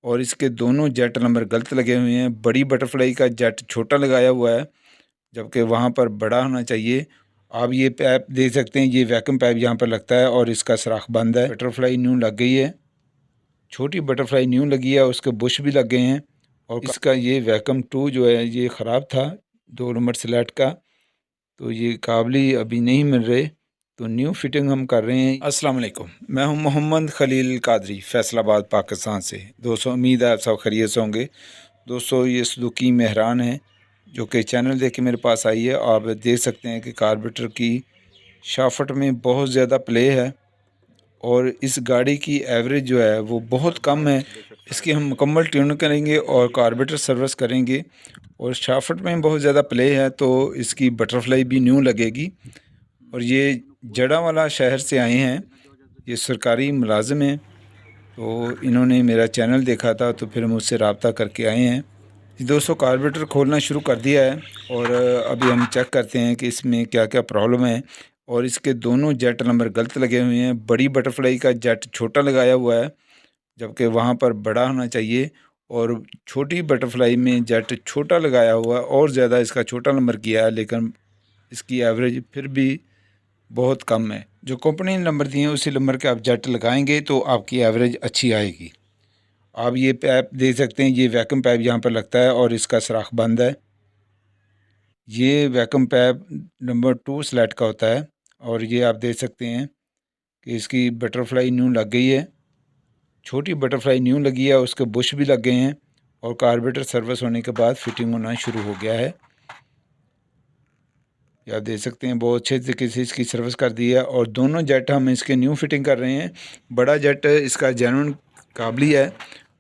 और इसके दोनों जेट नंबर गलत लगे हुए हैं। बड़ी बटरफ्लाई का जेट छोटा लगाया हुआ है, जबकि वहाँ पर बड़ा होना चाहिए। आप ये पैप देख सकते हैं, ये वैक्यूम पैप यहाँ पर लगता है और इसका सुराख बंद है। बटरफ्लाई न्यू लग गई है, छोटी बटरफ्लाई न्यू लगी है, उसके बुश भी लग गए हैं। और इसका ये वैक्यूम 2 जो है ये ख़राब था 2 नंबर स्लैट का, तो ये काबली अभी नहीं मिल रहे, तो न्यू फिटिंग हम कर रहे हैं। अस्सलाम वालेकुम, मैं हूं मोहम्मद खलील कादरी, फैसलाबाद पाकिस्तान से। दोस्तों उम्मीद है आप सब खैरियत से होंगे। दोस्तों ये सदुकी मेहरान है जो कि चैनल देख के मेरे पास आई है। आप देख सकते हैं कि कार्बोरेटर की शाफट में बहुत ज़्यादा प्ले है और इस गाड़ी की एवरेज जो है वो बहुत कम है। इसकी हम मुकम्मल ट्यून करेंगे और कार्बोरेटर सर्विस करेंगे। और शाफट में बहुत ज़्यादा प्ले है तो इसकी बटरफ्लाई भी न्यू लगेगी। और ये जड़ांवाला शहर से आए हैं, ये सरकारी मुलाजिम हैं, तो इन्होंने मेरा चैनल देखा था तो फिर मुझसे रब्ता करके आए हैं। दोस्तों कार्बोरेटर खोलना शुरू कर दिया है और अभी हम चेक करते हैं कि इसमें क्या क्या प्रॉब्लम है। और इसके दोनों जेट नंबर गलत लगे हुए हैं। बड़ी बटरफ्लाई का जेट छोटा लगाया हुआ है, जबकि वहाँ पर बड़ा होना चाहिए। और छोटी बटरफ्लाई में जेट छोटा लगाया हुआ है और ज़्यादा इसका छोटा नंबर किया है, लेकिन इसकी एवरेज फिर भी बहुत कम है। जो कंपनी ने नंबर दिए हैं उसी नंबर के आप जेट लगाएंगे तो आपकी एवरेज अच्छी आएगी। आप ये पैप देख सकते हैं, ये वैक्यूम पैप यहाँ पर लगता है और इसका सुराख बंद है। ये वैक्यूम पैप नंबर 2 स्लैट का होता है। और ये आप देख सकते हैं कि इसकी बटरफ्लाई न्यू लग गई है, छोटी बटरफ्लाई न्यू लगी है, उसके बुश भी लग गए हैं। और कार्बोरेटर सर्विस होने के बाद फिटिंग होना शुरू हो गया है। आप देख सकते हैं बहुत अच्छे तरीके से इसकी सर्विस कर दी है। और दोनों जेट हम इसके न्यू फिटिंग कर रहे हैं। बड़ा जेट इसका जेन्युइन काबली है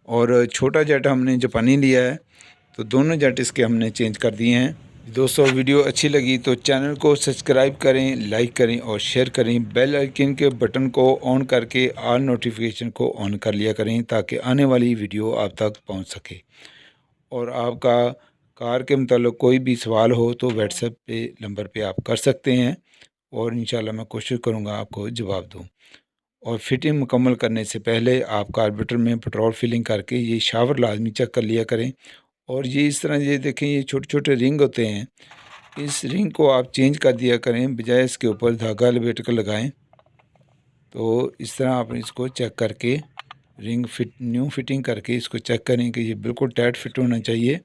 और छोटा जेट हमने जापानी लिया है, तो दोनों जेट इसके हमने चेंज कर दिए हैं। दोस्तों वीडियो अच्छी लगी तो चैनल को सब्सक्राइब करें, लाइक करें और शेयर करें। बेल आइकन के बटन को ऑन करके ऑल नोटिफिकेशन को ऑन कर लिया करें ताकि आने वाली वीडियो आप तक पहुंच सके। और आपका कार के मतलब कोई भी सवाल हो तो व्हाट्सएप पे नंबर पे आप कर सकते हैं और इंशाल्लाह मैं कोशिश करूँगा आपको जवाब दूँ। और फिटिंग मुकम्मल करने से पहले आप कार्बोरेटर में पेट्रोल फिलिंग करके ये शावर लाजमी चेक कर लिया करें। और ये इस तरह ये देखें, ये छोटे छोटे रिंग होते हैं, इस रिंग को आप चेंज कर दिया करें, बजाय इसके ऊपर धागा लपेट कर लगाएं। तो इस तरह आप इसको चेक करके रिंग न्यू फिटिंग करके इसको चेक करें कि ये बिल्कुल टाइट फिट होना चाहिए।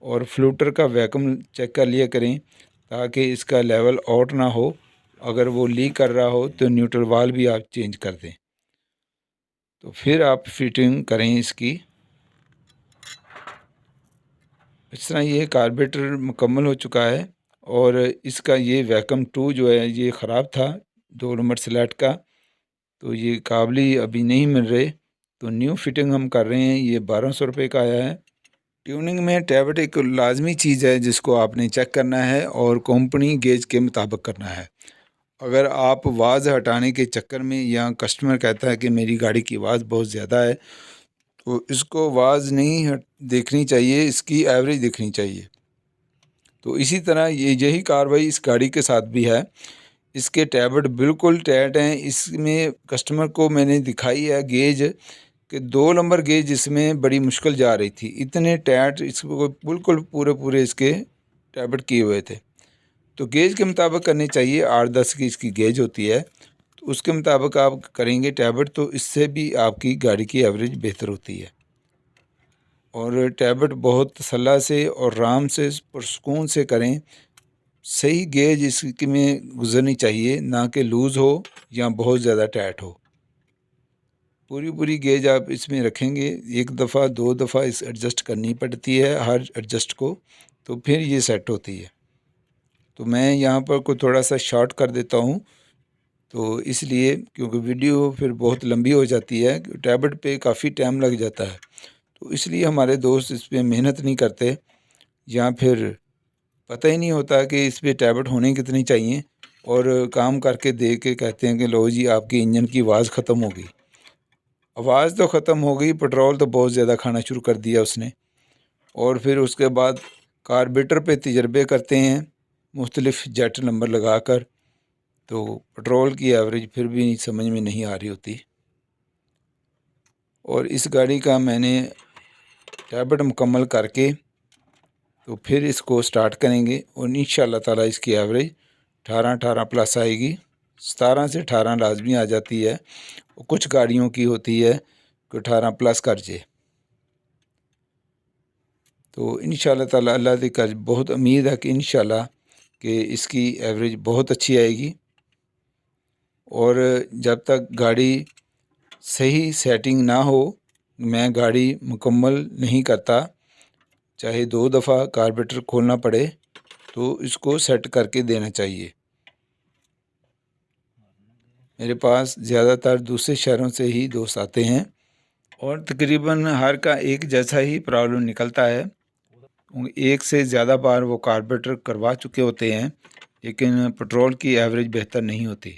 और फ्लूटर का वैक्यूम चेक कर लिया करें ताकि इसका लेवल आउट ना हो। अगर वो लीक कर रहा हो तो न्यूट्रल वाल भी आप चेंज कर दें, तो फिर आप फिटिंग करें इसकी। इस तरह ये कार्बोरेटर मुकम्मल हो चुका है। और इसका ये वैक्यूम 2 जो है ये ख़राब था 2 नंबर स्लैट का, तो ये काबली अभी नहीं मिल रहे, तो न्यू फिटिंग हम कर रहे हैं। ये 1200 रुपये का आया है। ट्यूनिंग में टैबट एक लाजमी चीज़ है जिसको आपने चेक करना है और कंपनी गेज के मुताबिक करना है। अगर आप आवाज़ हटाने के चक्कर में या कस्टमर कहता है कि मेरी गाड़ी की आवाज़ बहुत ज़्यादा है, तो इसको आवाज़ नहीं देखनी चाहिए, इसकी एवरेज देखनी चाहिए। तो इसी तरह यही कार्रवाई इस गाड़ी के साथ भी है। इसके टैबट बिल्कुल टाइट हैं। इसमें कस्टमर को मैंने दिखाई है गेज कि 2 नंबर गेज इसमें बड़ी मुश्किल जा रही थी, इतने टाइट इसको बिल्कुल पूरे पूरे इसके टैबट किए हुए थे। तो गेज के मुताबिक करनी चाहिए, 8-10 की इसकी गेज होती है, तो उसके मुताबिक आप करेंगे टैबट, तो इससे भी आपकी गाड़ी की एवरेज बेहतर होती है। और टैबट बहुत तसल्ला से और आराम से पुरसकून से करें। सही गेज इसकी में गुजरनी चाहिए, ना कि लूज़ हो या बहुत ज़्यादा टाइट हो। पूरी गेज आप इसमें रखेंगे, एक दफ़ा 2 दफ़ा इस एडजस्ट करनी पड़ती है हर एडजस्ट को, तो फिर ये सेट होती है। तो मैं यहाँ पर को थोड़ा सा शॉर्ट कर देता हूँ, तो इसलिए क्योंकि वीडियो फिर बहुत लंबी हो जाती है, टैबलेट पे काफ़ी टाइम लग जाता है, तो इसलिए हमारे दोस्त इस पर मेहनत नहीं करते या फिर पता ही नहीं होता कि इस पर टैबलेट होने कितनी चाहिए। और काम करके दे के कहते हैं कि लो जी आपकी इंजन की आवाज़ ख़त्म हो गई। आवाज़ तो ख़त्म हो गई, पेट्रोल तो बहुत ज़्यादा खाना शुरू कर दिया उसने। और फिर उसके बाद कार्बोरेटर पे तजर्बे करते हैं मुख्तलिफ़ जेट नंबर लगा कर, तो पेट्रोल की एवरेज फिर भी समझ में नहीं आ रही होती। اور اس گاڑی کا میں نے ٹیبٹ مکمل کر کے تو پھر اس کو سٹارٹ کریں گے، اور انشاءاللہ تعالی اس کی ایوریج 18 پلس آئے گی۔ 17 سے 18 لازمی آ جاتی ہے، کچھ گاڑیوں کی ہوتی ہے کہ 18 پلس کر جائے۔ تو انشاءاللہ تعالی اللہ دی کر بہت امید ہے کہ انشاءاللہ کہ اس کی ایوریج بہت اچھی آئے گی، اور جب تک گاڑی صحیح سیٹنگ نہ ہو میں گاڑی مکمل نہیں کرتا، چاہے 2 دفعہ کاربیٹر کھولنا پڑے تو اس کو سیٹ کر کے دینا چاہیے۔ میرے پاس زیادہ تر دوسرے شہروں سے ہی دوست آتے ہیں، اور تقریباً ہر کا ایک جیسا ہی پرابلم نکلتا ہے۔ ایک سے زیادہ بار وہ کاربیٹر کروا چکے ہوتے ہیں، لیکن پٹرول کی ایوریج بہتر نہیں ہوتی۔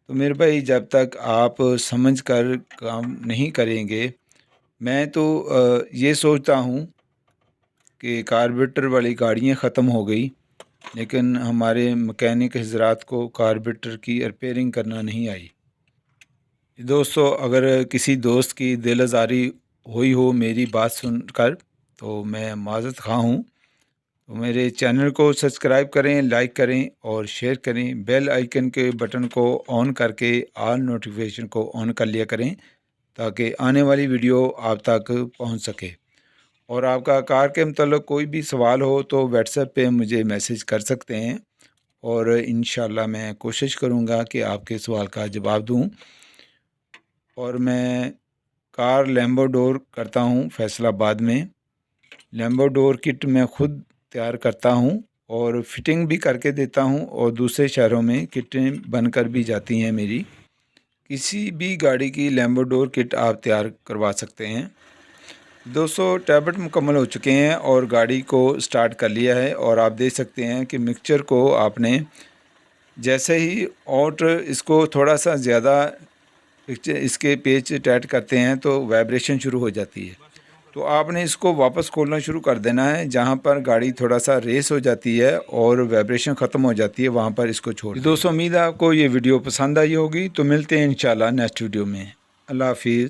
تو میرے بھائی جب تک آپ سمجھ کر کام نہیں کریں گے، میں تو یہ سوچتا ہوں کہ کاربیٹر والی گاڑیاں ختم ہو گئی، لیکن ہمارے مکینک حضرات کو کاربیٹر کی ریپیئرنگ کرنا نہیں آئی۔ دوستو، اگر کسی دوست کی دل آزاری ہوئی ہو میری بات سن کر تو میں معذرت خواہ ہوں۔ تو میرے چینل کو سبسکرائب کریں، لائک کریں اور شیئر کریں، بیل آئیکن کے بٹن کو آن کر کے آل نوٹیفیکیشن کو آن کر لیا کریں تاکہ آنے والی ویڈیو آپ تک پہنچ سکے۔ اور آپ کا کار کے متعلق کوئی بھی سوال ہو تو واٹس ایپ پہ مجھے میسیج کر سکتے ہیں، اور انشاءاللہ میں کوشش کروں گا کہ آپ کے سوال کا جواب دوں۔ اور میں کار لیمبو ڈور کرتا ہوں فیصل آباد میں۔ لیمبو ڈور کٹ میں خود تیار کرتا ہوں اور فٹنگ بھی کر کے دیتا ہوں، اور دوسرے شہروں میں کٹیں بن کر بھی جاتی ہیں میری۔ کسی بھی گاڑی کی لیمبو ڈور کٹ آپ تیار کروا سکتے ہیں۔ دوستو، ٹیبٹ مکمل ہو چکے ہیں اور گاڑی کو سٹارٹ کر لیا ہے، اور آپ دیکھ سکتے ہیں کہ مکسچر کو آپ نے جیسے ہی اس کو تھوڑا سا زیادہ اس کے پیچ ٹائٹ کرتے ہیں تو وائبریشن شروع ہو جاتی ہے۔ تو آپ نے اس کو واپس کھولنا شروع کر دینا ہے، جہاں پر گاڑی تھوڑا سا ریس ہو جاتی ہے اور وائبریشن ختم ہو جاتی ہے وہاں پر اس کو چھوڑ دیں۔ دوستو، امید ہے آپ کو یہ ویڈیو پسند آئی ہوگی، تو ملتے ہیں انشاءاللہ نیکسٹ ویڈیو میں۔ اللہ حافظ۔